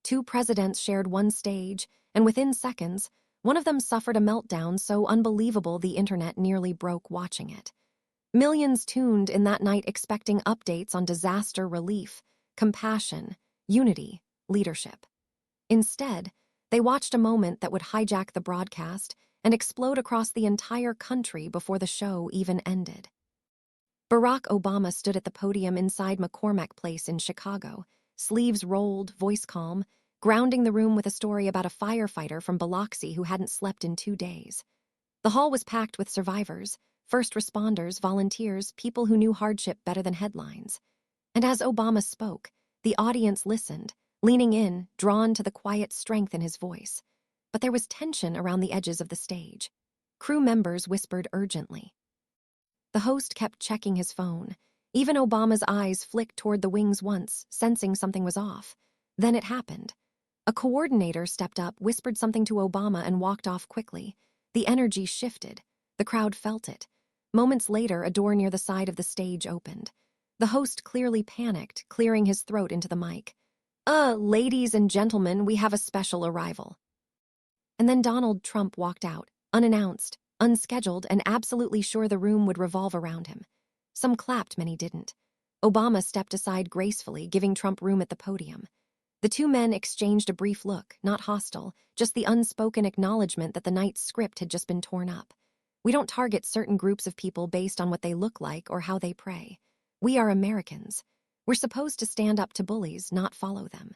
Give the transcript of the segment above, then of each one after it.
Two presidents shared one stage, and within seconds, one of them suffered a meltdown so unbelievable the internet nearly broke watching it. Millions tuned in that night expecting updates on disaster relief, compassion, unity, leadership. Instead, they watched a moment that would hijack the broadcast and explode across the entire country before the show even ended. Barack Obama stood at the podium inside McCormack Place in Chicago, sleeves rolled, voice calm, grounding the room with a story about a firefighter from Biloxi who hadn't slept in 2 days. The hall was packed with survivors, first responders, volunteers, people who knew hardship better than headlines. And as Obama spoke, the audience listened, leaning in, drawn to the quiet strength in his voice. But there was tension around the edges of the stage. Crew members whispered urgently. The host kept checking his phone. Even Obama's eyes flicked toward the wings once, sensing something was off. Then it happened. A coordinator stepped up, whispered something to Obama, and walked off quickly. The energy shifted. The crowd felt it. Moments later, a door near the side of the stage opened. The host clearly panicked, clearing his throat into the mic. Ladies and gentlemen, we have a special arrival." And then Donald Trump walked out, unannounced, unscheduled, and absolutely sure the room would revolve around him. Some clapped, many didn't. Obama stepped aside gracefully, giving Trump room at the podium. The two men exchanged a brief look, not hostile, just the unspoken acknowledgement that the night's script had just been torn up. We don't target certain groups of people based on what they look like or how they pray. We are Americans. We're supposed to stand up to bullies, not follow them.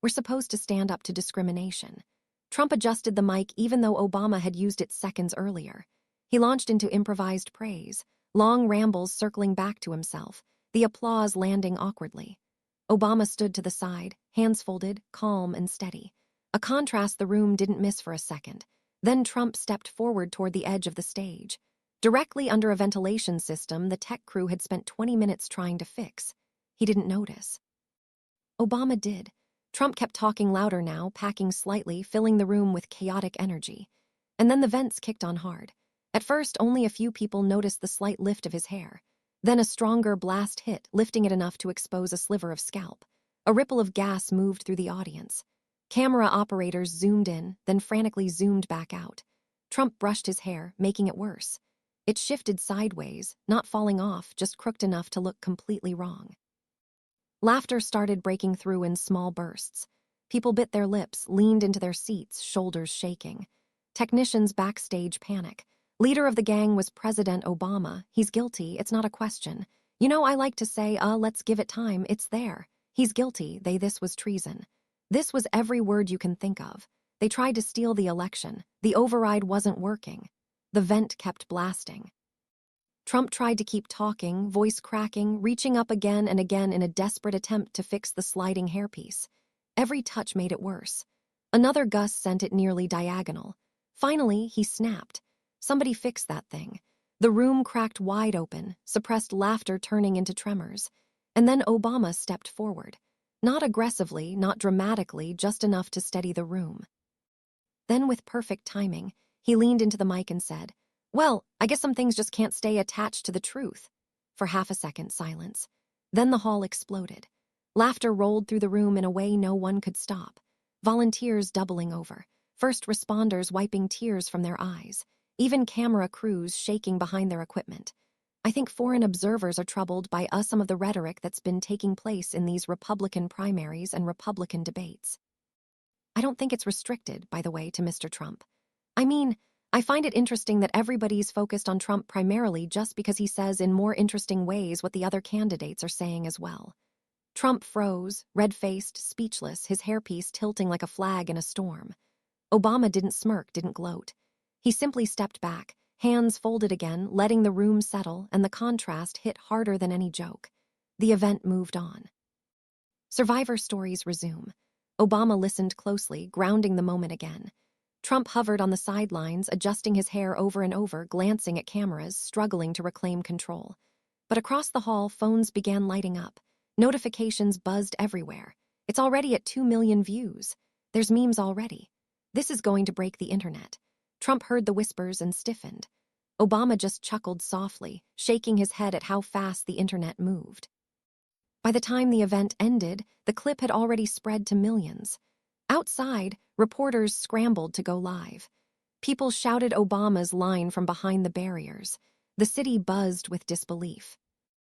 We're supposed to stand up to discrimination. Trump adjusted the mic even though Obama had used it seconds earlier. He launched into improvised praise, long rambles circling back to himself, the applause landing awkwardly. Obama stood to the side, hands folded, calm and steady. A contrast the room didn't miss for a second. Then Trump stepped forward toward the edge of the stage. Directly under a ventilation system the tech crew had spent 20 minutes trying to fix. He didn't notice. Obama did. Trump kept talking louder now, packing slightly, filling the room with chaotic energy. And then the vents kicked on hard. At first, only a few people noticed the slight lift of his hair. Then a stronger blast hit, lifting it enough to expose a sliver of scalp. A ripple of gas moved through the audience. Camera operators zoomed in, then frantically zoomed back out. Trump brushed his hair, making it worse. It shifted sideways, not falling off, just crooked enough to look completely wrong. Laughter started breaking through in small bursts. People bit their lips, leaned into their seats, shoulders shaking. Technicians backstage panic. Leader of the gang was President Obama. He's guilty, it's not a question. You know, I like to say, let's give it time, it's there. He's guilty, this was treason. This was every word you can think of. They tried to steal the election. The override wasn't working. The vent kept blasting. Trump tried to keep talking, voice cracking, reaching up again and again in a desperate attempt to fix the sliding hairpiece. Every touch made it worse. Another gust sent it nearly diagonal. Finally, he snapped. Somebody fix that thing. The room cracked wide open, suppressed laughter turning into tremors. And then Obama stepped forward. Not aggressively, not dramatically, just enough to steady the room. Then, with perfect timing, he leaned into the mic and said, "Well, I guess some things just can't stay attached to the truth." For half a second, silence. Then the hall exploded. Laughter rolled through the room in a way no one could stop. Volunteers doubling over. First responders wiping tears from their eyes. Even camera crews shaking behind their equipment. I think foreign observers are troubled by some of the rhetoric that's been taking place in these Republican primaries and Republican debates. I don't think it's restricted, by the way, to Mr. Trump. I mean, I find it interesting that everybody's focused on Trump primarily just because he says in more interesting ways what the other candidates are saying as well. Trump froze, red-faced, speechless, his hairpiece tilting like a flag in a storm. Obama didn't smirk, didn't gloat. He simply stepped back, hands folded again, letting the room settle, and the contrast hit harder than any joke. The event moved on. Survivor stories resume. Obama listened closely, grounding the moment again. Trump hovered on the sidelines, adjusting his hair over and over, glancing at cameras, struggling to reclaim control. But across the hall, phones began lighting up. Notifications buzzed everywhere. It's already at 2 million views. There's memes already. This is going to break the internet. Trump heard the whispers and stiffened. Obama just chuckled softly, shaking his head at how fast the internet moved. By the time the event ended, the clip had already spread to millions. Outside, reporters scrambled to go live. People shouted Obama's line from behind the barriers. The city buzzed with disbelief.